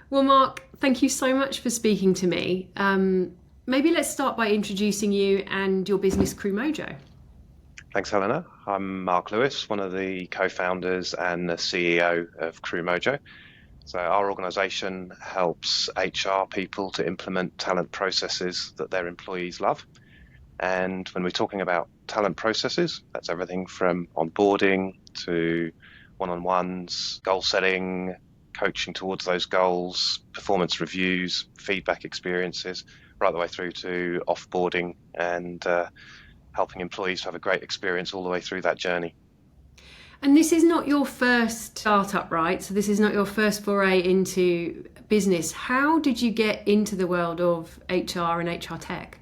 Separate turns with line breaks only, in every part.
Well, Mark, thank you so much for speaking to me. Maybe let's start by introducing you and your business, Crewmojo.
Thanks, Helena. I'm Mark Lewis, one of the co-founders and the CEO of Crewmojo. So our organization helps HR people to implement talent processes that their employees love. And when we're talking about talent processes, that's everything from onboarding to one-on-ones, goal setting, coaching towards those goals, performance reviews, feedback experiences, right the way through to offboarding and helping employees to have a great experience all the way through that journey.
And this is not your first startup, right? So this is not your first foray into business. How did you get into the world of HR and HR tech?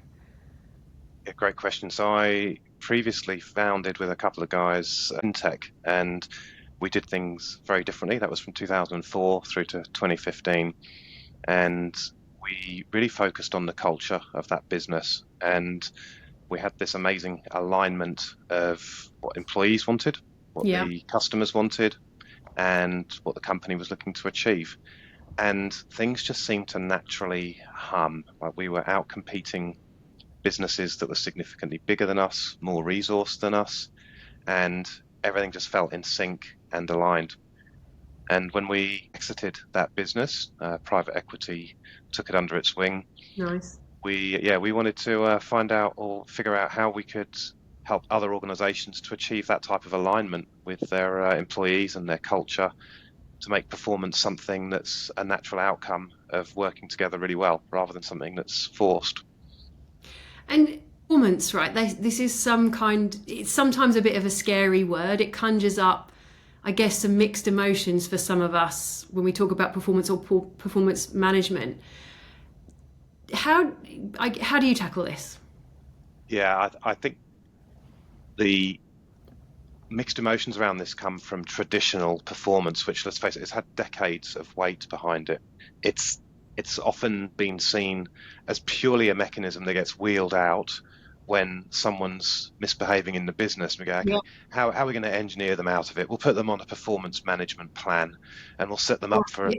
Yeah, great question. So I previously founded with a couple of guys in tech, and we did things very differently. That was from 2004 through to 2015. And we really focused on the culture of that business. And we had this amazing alignment of what employees wanted, what
Yeah.
the customers wanted, and what the company was looking to achieve. And things just seemed to naturally hum. Like we were out competing businesses that were significantly bigger than us, more resourced than us, and everything just felt in sync and aligned. And when we exited that business, private equity took it under its wing.
Nice.
We wanted to find out or figure out how we could help other organizations to achieve that type of alignment with their employees and their culture to make performance something that's a natural outcome of working together really well rather than something that's forced.
And performance, right? This is it's sometimes a bit of a scary word. It conjures up, I guess, some mixed emotions for some of us when we talk about performance or performance management. How, how do you tackle this?
I think the mixed emotions around this come from traditional performance, which, let's face it, has had decades of weight behind it. It's it's often been seen as purely a mechanism that gets wheeled out when someone's misbehaving in the business. We go,
Yeah.
okay, how are we going to engineer them out of it? We'll put them on a performance management plan and we'll set them up for,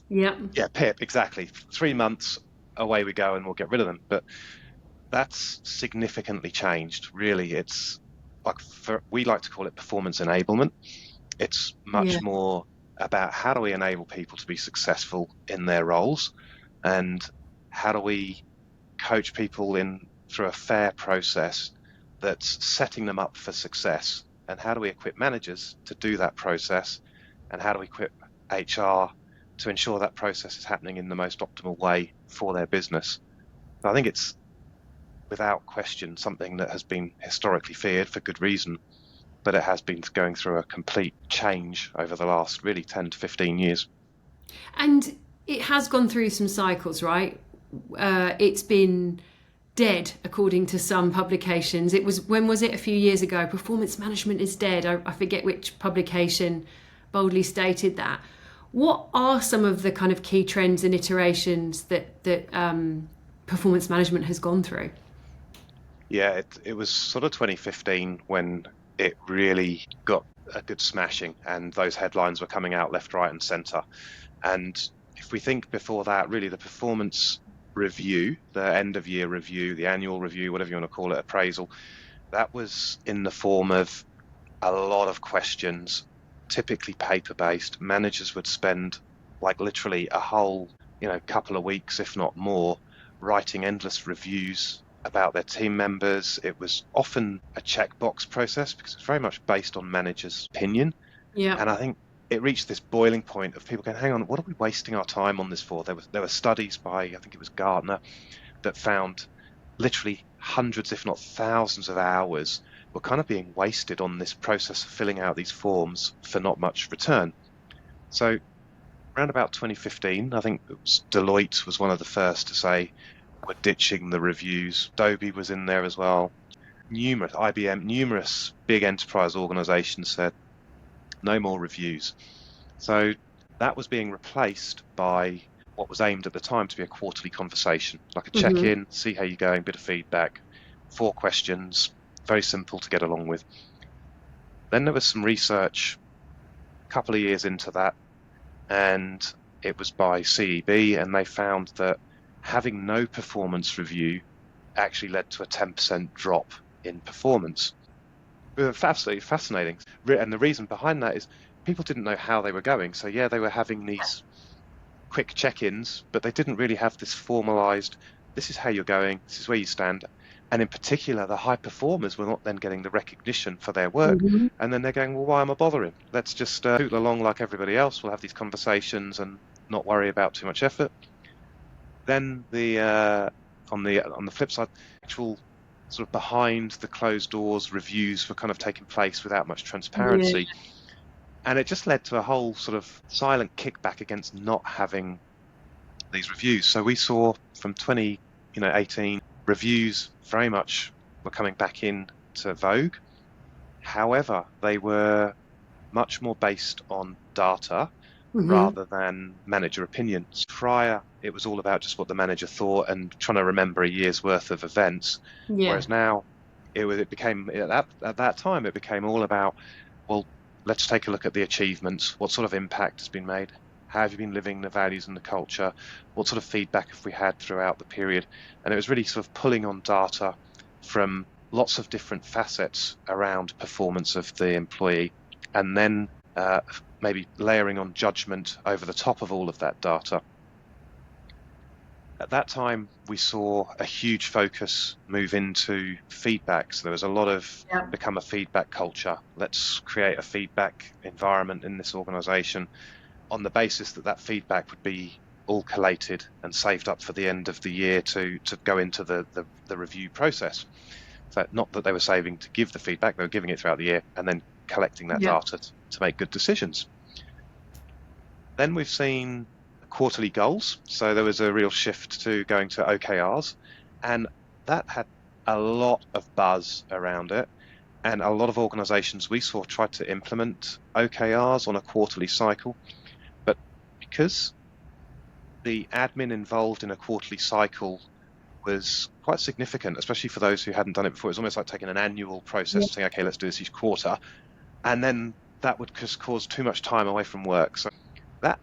Yeah.
yeah, PIP, exactly. 3 months, away we go and we'll get rid of them. But that's significantly changed. Really, it's we like to call it performance enablement. It's
Yeah.
much more about how do we enable people to be successful in their roles, and how do we coach people in through a fair process that's setting them up for success, and how do we equip managers to do that process, and how do we equip HR to ensure that process is happening in the most optimal way for their business. So I think it's without question something that has been historically feared for good reason, but it has been going through a complete change over the last really 10 to 15 years.
And it has gone through some cycles, right? It's been dead, according to some publications. It was, when was it? A few years ago. Performance management is dead. I forget which publication boldly stated that. What are some of the kind of key trends and iterations that performance management has gone through?
Yeah, it was sort of 2015 when it really got a good smashing, and those headlines were coming out left, right, and centre. And if we think before that, really the performance review, the end of year review, the annual review, whatever you want to call it, appraisal, that was in the form of a lot of questions, typically paper based. Managers would spend like literally a whole, couple of weeks, if not more, writing endless reviews about their team members. It was often a checkbox process because it's very much based on managers' opinion.
Yeah.
And I think it reached this boiling point of people going, hang on, what are we wasting our time on this for? There were studies by, I think it was Gartner, that found literally hundreds, if not thousands of hours were kind of being wasted on this process of filling out these forms for not much return. So around about 2015, I think it was Deloitte was one of the first to say, we're ditching the reviews. Adobe was in there as well. Numerous, IBM, numerous big enterprise organizations said, no more reviews. So that was being replaced by what was aimed at the time to be a quarterly conversation, like a
Hmm.
check-in, see how you're going, bit of feedback, 4 questions, very simple to get along with. Then there was some research a couple of years into that, and it was by CEB, and they found that having no performance review actually led to a 10% drop in performance. Absolutely fascinating. And the reason behind that is people didn't know how they were going. So yeah, they were having these quick check-ins, but they didn't really have this formalized, this is how you're going, this is where you stand. And in particular, the high performers were not then getting the recognition for their work.
Hmm.
And then they're going, well, why am I bothering? Let's just toot along like everybody else. We'll have these conversations and not worry about too much effort. Then on the flip side, actual sort of behind the closed doors reviews were kind of taking place without much
Yeah.
transparency. And it just led to a whole sort of silent kickback against not having these reviews. So we saw from 2018, reviews very much were coming back into vogue. However, they were much more based on data
Hmm.
rather than manager opinions. Prior, it was all about just what the manager thought and trying to remember a year's worth of events.
Yeah.
Whereas now, it became at that time it became all about, well, let's take a look at the achievements. What sort of impact has been made? How have you been living the values and the culture? What sort of feedback have we had throughout the period? And it was really sort of pulling on data from lots of different facets around performance of the employee, and then maybe layering on judgment over the top of all of that data. At that time, we saw a huge focus move into feedback. So there was a lot of
Yeah.
become a feedback culture. Let's create a feedback environment in this organization on the basis that that feedback would be all collated and saved up for the end of the year to go into the review process. So not that they were saving to give the feedback, they were giving it throughout the year and then collecting that
Yeah.
data to make good decisions. Then we've seen quarterly goals. So there was a real shift to going to OKRs, and that had a lot of buzz around it. And a lot of organizations we saw tried to implement OKRs on a quarterly cycle. But because the admin involved in a quarterly cycle was quite significant, especially for those who hadn't done it before, it was almost like taking an annual process
Yeah.
and saying, okay, let's do this each quarter. And then that would just cause too much time away from work. So that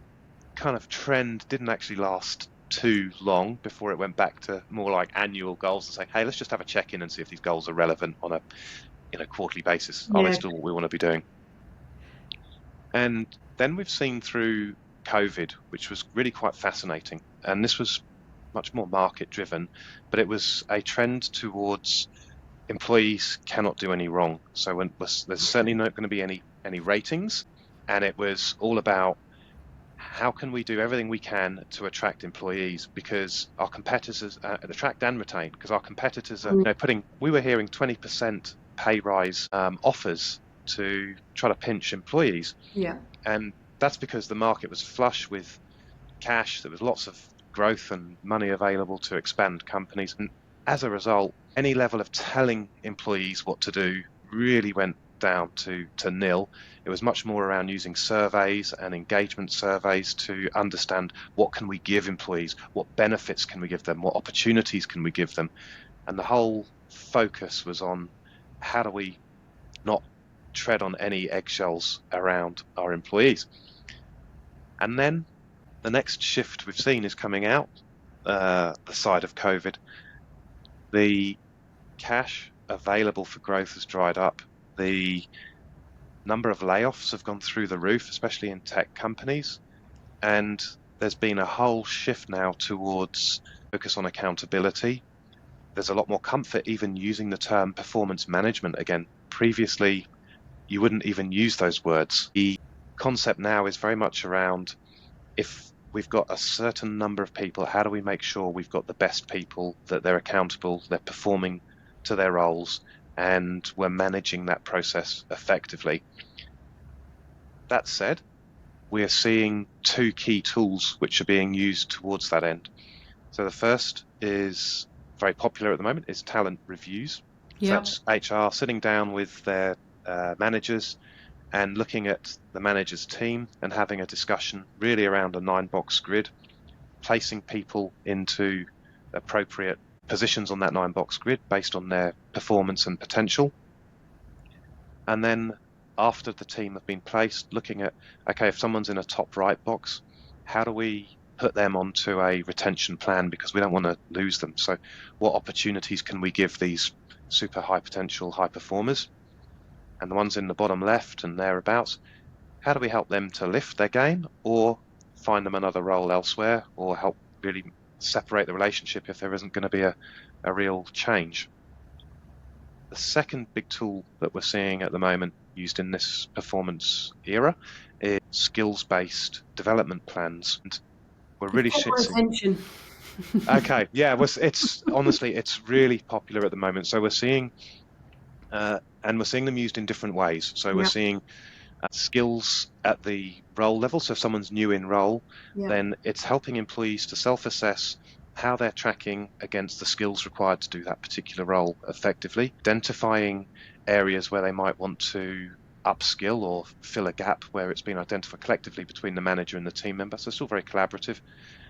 kind of trend didn't actually last too long before it went back to more like annual goals and saying, hey, let's just have a check-in and see if these goals are relevant on a quarterly basis. Are they
Yeah.
still what we want to be doing? And then we've seen through COVID, which was really quite fascinating. And this was much more market driven, but it was a trend towards employees cannot do any wrong. So there's certainly not going to be any ratings. And it was all about how can we do everything we can to attract employees, because our competitors attract and retain, because our competitors are putting, we were hearing 20% pay rise offers to try to pinch employees.
Yeah.
And that's because the market was flush with cash. There was lots of growth and money available to expand companies. And as a result, any level of telling employees what to do really went down to nil. It was much more around using surveys and engagement surveys to understand what can we give employees, what benefits can we give them, what opportunities can we give them. And the whole focus was on how do we not tread on any eggshells around our employees. And then the next shift we've seen is coming out the side of COVID. The cash available for growth has dried up. The number of layoffs have gone through the roof, especially in tech companies. And there's been a whole shift now towards focus on accountability. There's a lot more comfort even using the term performance management again. Previously, you wouldn't even use those words. The concept now is very much around, if we've got a certain number of people, how do we make sure we've got the best people, that they're accountable, they're performing to their roles, and we're managing that process effectively. That said, we are seeing two key tools which are being used towards that end. So the first is very popular at the moment is talent reviews. So
Yeah.
that's HR sitting down with their managers and looking at the manager's team and having a discussion really around a 9-box grid, placing people into appropriate positions on that 9-box grid based on their performance and potential. And then after the team have been placed, looking at, okay, if someone's in a top right box, how do we put them onto a retention plan because we don't want to lose them? So what opportunities can we give these super high potential high performers? And the ones in the bottom left and thereabouts, how do we help them to lift their game or find them another role elsewhere, or help really separate the relationship if there isn't going to be a real change? The second big tool that we're seeing at the moment used in this performance era is skills-based development plans. And we're
You've
really
got my
seeing.
attention.
Okay, yeah, it's honestly, it's really popular at the moment. So we're seeing, and we're seeing them used in different ways. So we're
Yeah,
seeing skills at the role level. So if someone's new in role,
yeah.
then it's helping employees to self-assess how they're tracking against the skills required to do that particular role effectively, identifying areas where they might want to upskill or fill a gap where it's been identified collectively between the manager and the team member. So it's still very collaborative,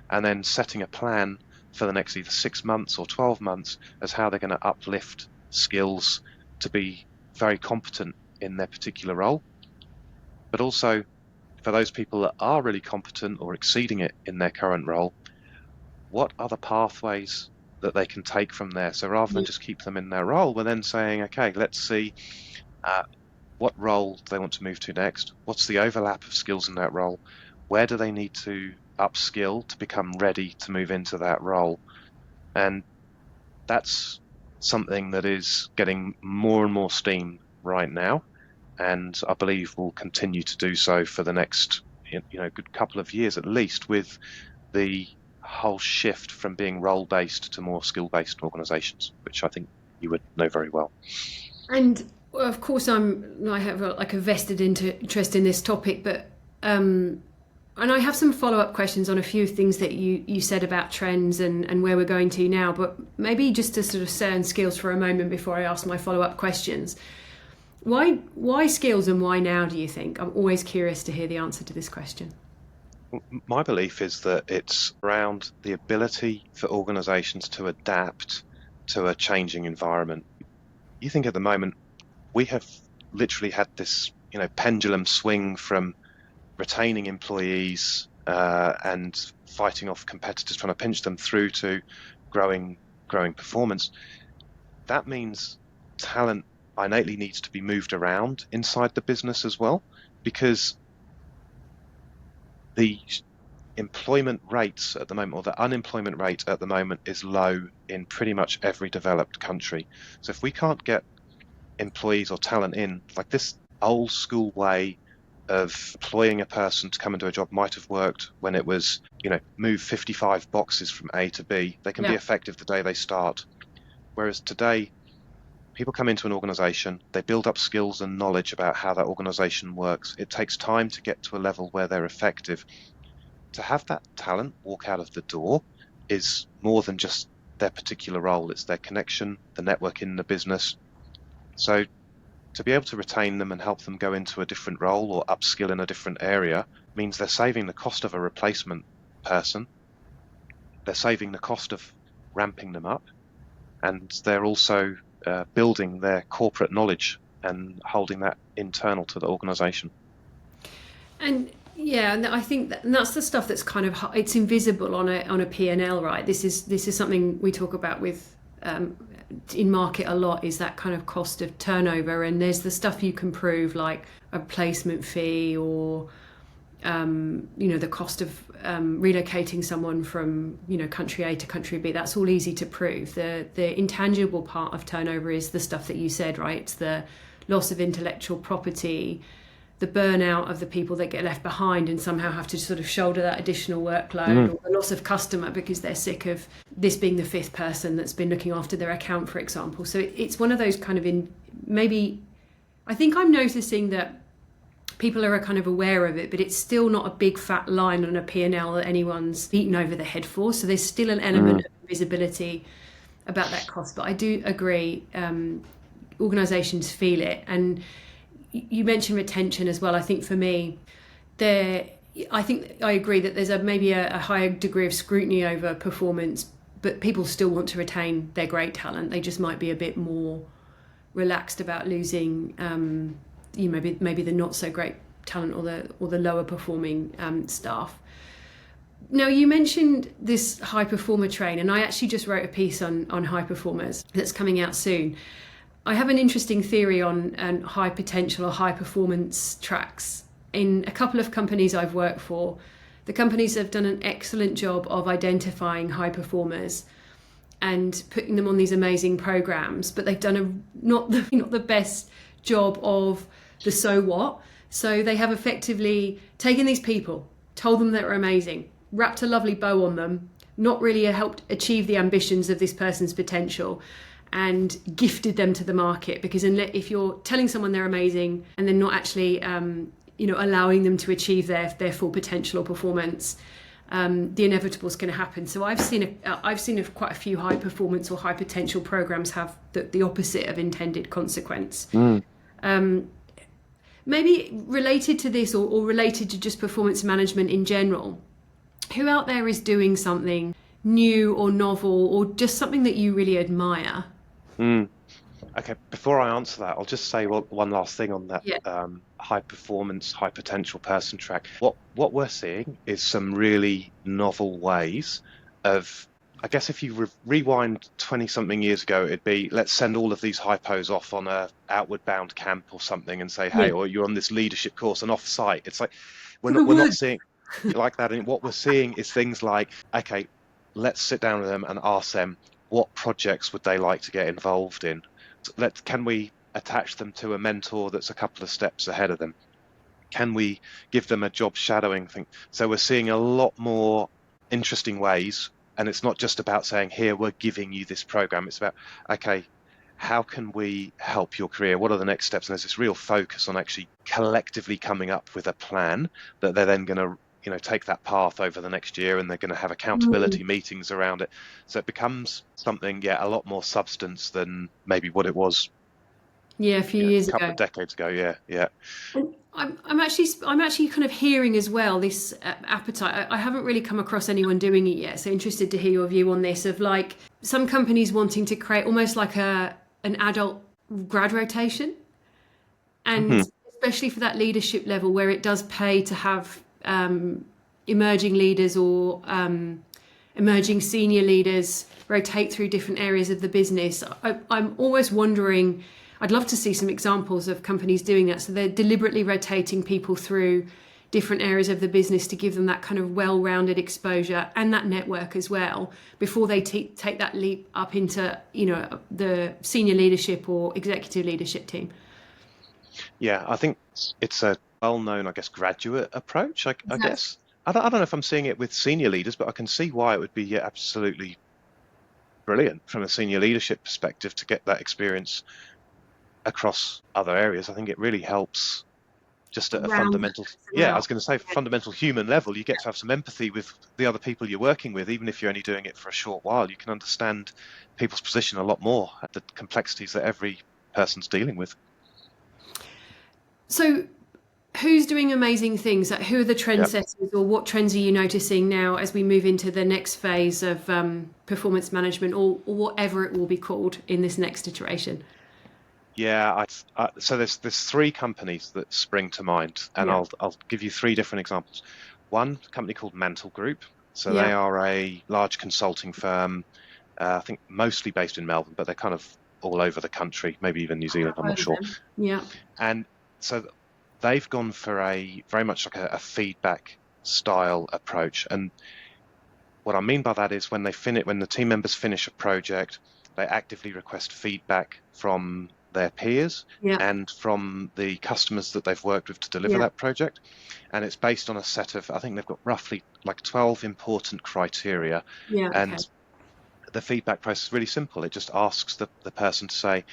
and then setting a plan for the next either 6 months or 12 months as how they're going to uplift skills to be very competent in their particular role. But also for those people that are really competent or exceeding it in their current role, what are the pathways that they can take from there? So rather than just keep them in their role, we're then saying, okay, let's see what role do they want to move to next? What's the overlap of skills in that role? Where do they need to upskill to become ready to move into that role? And that's something that is getting more and more steam right now, and I believe will continue to do so for the next good couple of years at least, with the whole shift from being role-based to more skill-based organizations, which I think you would know very well.
And of course, I have like a vested interest in this topic, but and I have some follow-up questions on a few things that you said about trends and where we're going to now. But maybe just to sort of stay on skills for a moment before I ask my follow-up questions. Why skills and why now, do you think? I'm always curious to hear the answer to this question.
My belief is that it's around the ability for organizations to adapt to a changing environment. You think at the moment we have literally had this, pendulum swing from retaining employees and fighting off competitors trying to pinch them through to growing performance. That means talent innately needs to be moved around inside the business as well, because the employment rates at the moment, or the unemployment rate at the moment, is low in pretty much every developed country. So if we can't get employees or talent in, like this old school way of employing a person to come into a job might have worked when it was, move 55 boxes from A to B. They can be
Yeah.
effective the day they start. Whereas today, people come into an organization, they build up skills and knowledge about how that organization works. It takes time to get to a level where they're effective. To have that talent walk out of the door is more than just their particular role. It's their connection, the network in the business. So to be able to retain them and help them go into a different role or upskill in a different area means they're saving the cost of a replacement person. They're saving the cost of ramping them up, and they're also building their corporate knowledge and holding that internal to the organization.
And yeah, and I think that's the stuff that's kind of it's invisible on a P&L, right? This is something we talk about with in market a lot, is that kind of cost of turnover. And there's the stuff you can prove, like a placement fee, or the cost of relocating someone from country A to country B. That's all easy to prove. The intangible part of turnover is the stuff that you said, right? It's the loss of intellectual property, the burnout of the people that get left behind and somehow have to sort of shoulder that additional workload, or the loss of customer because they're sick of this being the fifth person that's been looking after their account, for example. So it's one of those kind of maybe I think I'm noticing that people are kind of aware of it, but it's still not a big fat line on a P&L that anyone's beaten over the head for. So there's still an element of visibility about that cost. But I do agree, organisations feel it. And you mentioned retention as well. I think for me, I think I agree that there's maybe a higher degree of scrutiny over performance, but people still want to retain their great talent. They just might be a bit more relaxed about losing maybe the not so great talent, or the lower performing staff. Now, you mentioned this high performer train, and I actually just wrote a piece on high performers that's coming out soon. I have an interesting theory on high potential or high performance tracks. In a couple of companies I've worked for, the companies have done an excellent job of identifying high performers and putting them on these amazing programs, but they've done not the best job of the so what. So they have effectively taken these people, told them they were amazing, wrapped a lovely bow on them, not really helped achieve the ambitions of this person's potential, and gifted them to the market. Because if you're telling someone they're amazing and then not actually allowing them to achieve their full potential or performance, the inevitable is going to happen. So I've seen quite a few high performance or high potential programs have the opposite of intended consequence. Maybe related to this, or related to just performance management in general, who out there is doing something new or novel, or just something that you really admire?
Okay, before I answer that, I'll just say one last thing on that
Yeah.
high performance, high potential person track. What we're seeing is some really novel ways of, I guess if you rewind 20 something years ago, it'd be, let's send all of these hypos off on a outward bound camp or something and say,
Yeah.
hey, or you're on this leadership course and off site. It's like
To the
we're not
woods.
seeing like that. And what we're seeing is things like, okay, let's sit down with them and ask them what projects would they like to get involved in. Can we attach them to a mentor that's a couple of steps ahead of them? Can we give them a job shadowing thing? So we're seeing a lot more interesting ways, and it's not just about saying, here, we're giving you this program. It's about, okay, how can we help your career? What are the next steps? And there's this real focus on actually collectively coming up with a plan that they're then going to take that path over the next year, and they're going to have accountability meetings around it. So it becomes something, yeah, a lot more substance than maybe what it was,
Yeah, a few
a
years
couple
ago.
of decades ago. Yeah, yeah.
I'm actually kind of hearing as well this appetite. I haven't really come across anyone doing it yet, so interested to hear your view on this. Of like some companies wanting to create almost like an adult grad rotation, and
Mhm.
especially for that leadership level where it does pay to have emerging leaders or emerging senior leaders rotate through different areas of the business. I'm always wondering, I'd love to see some examples of companies doing that. So they're deliberately rotating people through different areas of the business to give them that kind of well-rounded exposure and that network as well before they take that leap up into the senior leadership or executive leadership team.
Yeah, I think it's a well-known, I guess, graduate approach. I
Exactly.
guess I don't know if I'm seeing it with senior leaders, but I can see why it would be, yeah, absolutely brilliant from a senior leadership perspective to get that experience across other areas. I think it really helps just at a
Round that
fundamental,
person
yeah, I
out.
was going to say fundamental human level. You get to have some empathy with the other people you're working with, even if you're only doing it for a short while. You can understand people's position a lot more, the complexities that every person's dealing with.
So who's doing amazing things? Like, who are the
Yeah.
trendsetters, or what trends are you noticing now as we move into the next phase of performance management, or whatever it will be called in this next iteration?
Yeah, so there's three companies that spring to mind, and
Yeah,
I'll give you three different examples. One company called Mantle Group, so they
yeah,
are a large consulting firm, I think mostly based in Melbourne, but they're kind of all over the country, maybe even New Zealand,
I've
I'm not
heard of
sure.
them. Yeah,
And so they've gone for a very much like a feedback style approach. And what I mean by that is when the team members finish a project, they actively request feedback from their peers
yeah,
and from the customers that they've worked with to deliver
yeah,
that project. And it's based on a set of, I think they've got roughly like 12 important criteria.
yeah.
And
Okay.
the feedback process is really simple. It just asks the person to say,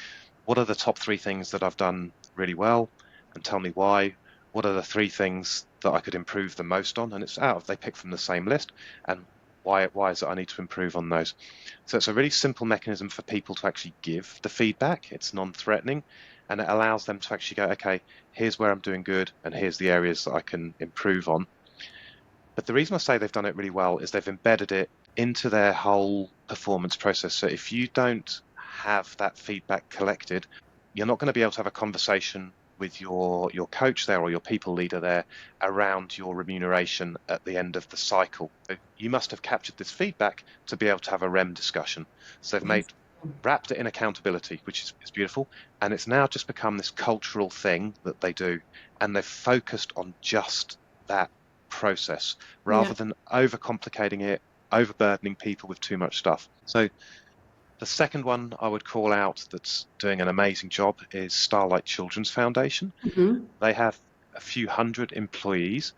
what are the top three things that I've done really well, and tell me why? What are the three things that I could improve the most on? And it's out of, they pick from the same list, and why is it I need to improve on those? So it's a really simple mechanism for people to actually give the feedback. It's non-threatening, and it allows them to actually go, okay, here's where I'm doing good, and here's the areas that I can improve on. But the reason I say they've done it really well is they've embedded it into their whole performance process. So if you don't have that feedback collected, you're not going to be able to have a conversation with your coach there or your people leader there around your remuneration at the end of the cycle. So you must have captured this feedback to be able to have a REM discussion. So they've wrapped it in accountability, which is beautiful, and it's now just become this cultural thing that they do, and they've focused on just that process
Yeah.
rather than overcomplicating it, overburdening people with too much stuff. So the second one I would call out that's doing an amazing job is Starlight Children's Foundation.
Mm-hmm.
They have a few hundred employees,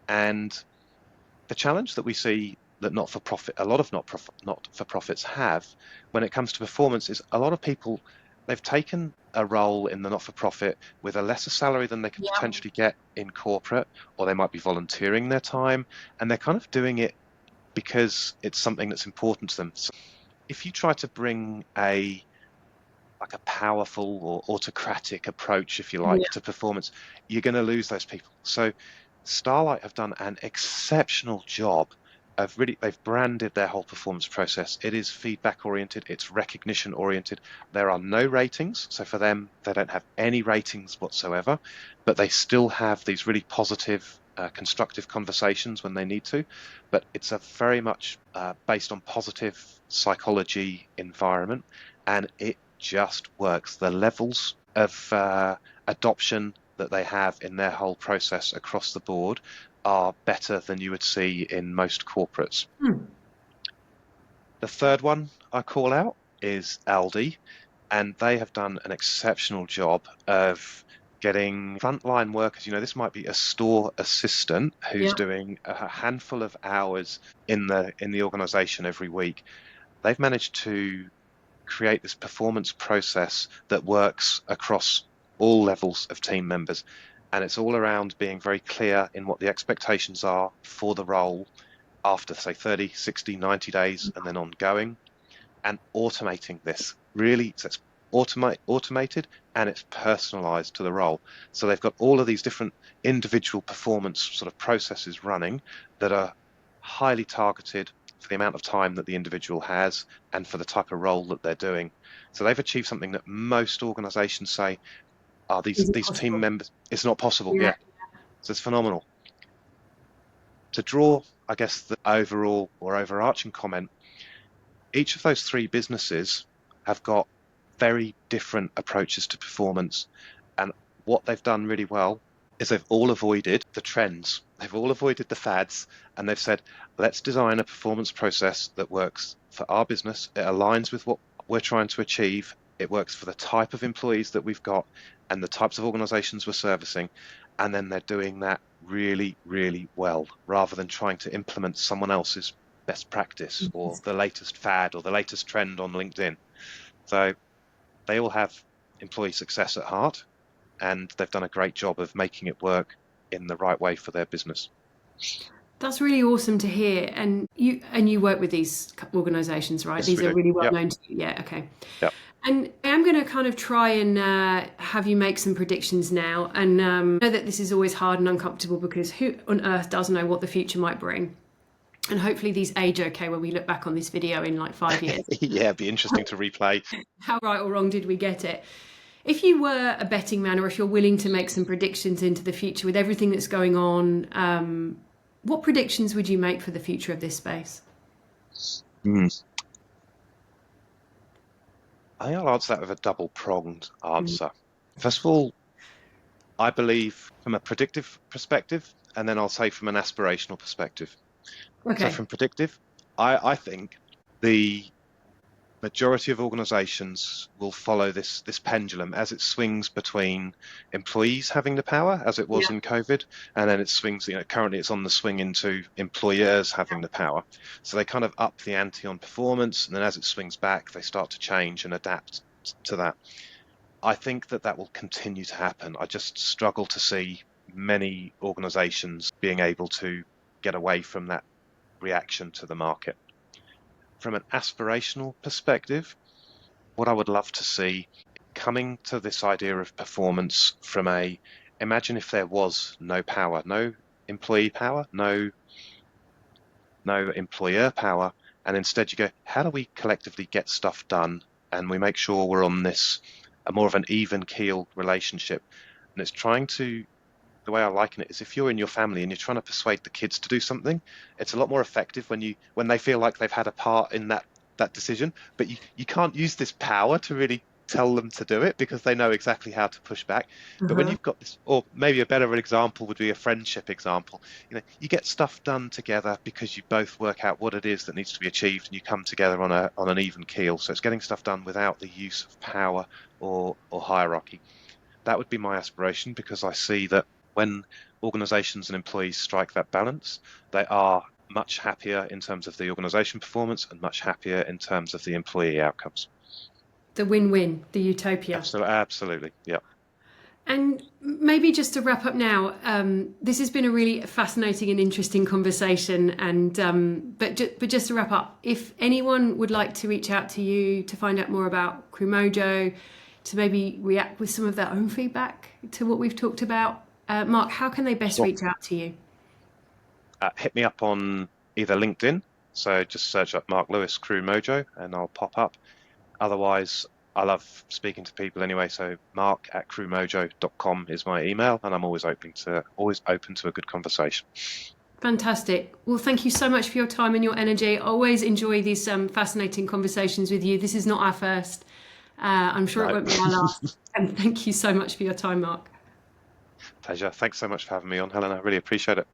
and the challenge that we see that not-for-profit, a lot of not-for-profits have when it comes to performance is a lot of people, they've taken a role in the not-for-profit with a lesser salary than they could
Yeah.
potentially get in corporate, or they might be volunteering their time, and they're kind of doing it because it's something that's important to them. So if you try to bring a powerful or autocratic approach, if you like,
Yeah.
to performance, you're going to lose those people. So Starlight have done an exceptional job of really, they've branded their whole performance process. It is feedback oriented, it's recognition oriented. There are no ratings. So for them, they don't have any ratings whatsoever, but they still have these really positive, constructive conversations when they need to. But it's a very much based on positive psychology environment, and it just works. The levels of adoption that they have in their whole process across the board are better than you would see in most corporates.
Hmm.
The third one I call out is Aldi, and they have done an exceptional job of getting frontline workers. This might be a store assistant who's
Yeah.
doing a handful of hours in the organization every week. They've managed to create this performance process that works across all levels of team members. And it's all around being very clear in what the expectations are for the role after, say, 30, 60, 90 days, and then ongoing, and automating this really. So it's automated and it's personalized to the role. So they've got all of these different individual performance sort of processes running that are highly targeted for the amount of time that the individual has and for the type of role that they're doing. So they've achieved something that most organizations say are
Is it
these team
possible?
members, it's not possible.
Yeah.
Yeah. So it's phenomenal. To draw, I guess, the overall or overarching comment, each of those three businesses have got very different approaches to performance. And what they've done really well is they've all avoided the trends, they've all avoided the fads, and they've said, let's design a performance process that works for our business. It aligns with what we're trying to achieve. It works for the type of employees that we've got and the types of organizations we're servicing. And then they're doing that really, really well rather than trying to implement someone else's best practice or the latest fad or the latest trend on LinkedIn. So they all have employee success at heart, and they've done a great job of making it work in the right way for their business.
That's really awesome to hear. And you work with these organisations, right?
Yes,
These
we
are
do.
really well
Yep.
known to you. Yeah. Okay.
Yep.
And I am going to kind of try and have you make some predictions now. And I know that this is always hard and uncomfortable because who on earth does know what the future might bring? And hopefully these age okay when we look back on this video in like 5 years.
Yeah, it'd be interesting to replay.
How right or wrong did we get it? If you were a betting man, or if you're willing to make some predictions into the future with everything that's going on, what predictions would you make for the future of this space?
Mm. I think I'll answer that with a double-pronged answer. First of all, I believe from a predictive perspective, and then I'll say from an aspirational perspective. So
Okay.
from predictive, I think the majority of organizations will follow this pendulum as it swings between employees having the power, as it was
Yeah.
in COVID, and then it swings, currently it's on the swing into employers having the power. So they kind of up the ante on performance, and then as it swings back, they start to change and adapt to that. I think that will continue to happen. I just struggle to see many organizations being able to get away from that reaction to the market. From an aspirational perspective, what I would love to see coming to this idea of performance from imagine if there was no power, no employee power, no employer power, and instead you go, how do we collectively get stuff done? And we make sure we're on this, a more of an even keel relationship. And it's trying to, the way I liken it is if you're in your family and you're trying to persuade the kids to do something, it's a lot more effective when they feel like they've had a part in that decision. But you can't use this power to really tell them to do it because they know exactly how to push back. But when
Uh-huh.
you've got this, or maybe a better example would be a friendship example. You get stuff done together because you both work out what it is that needs to be achieved and you come together on an even keel. So it's getting stuff done without the use of power or hierarchy. That would be my aspiration because I see that when organizations and employees strike that balance, they are much happier in terms of the organization performance and much happier in terms of the employee outcomes.
The win-win, the utopia.
Absolutely, absolutely. Yeah.
And maybe just to wrap up now, this has been a really fascinating and interesting conversation. And but just to wrap up, if anyone would like to reach out to you to find out more about Crewmojo, to maybe react with some of their own feedback to what we've talked about, Mark, how can they best
Sure.
reach out to you?
Hit me up on either LinkedIn, so just search up Mark Lewis Crew Mojo and I'll pop up. Otherwise, I love speaking to people anyway, so mark@crewmojo.com is my email, and I'm always open to a good conversation.
Fantastic. Well, thank you so much for your time and your energy. I always enjoy these fascinating conversations with you. This is not our first. I'm sure it
No,
won't be our last. And thank you so much for your time, Mark.
pleasure. Thanks so much for having me on, Helena. I really appreciate it.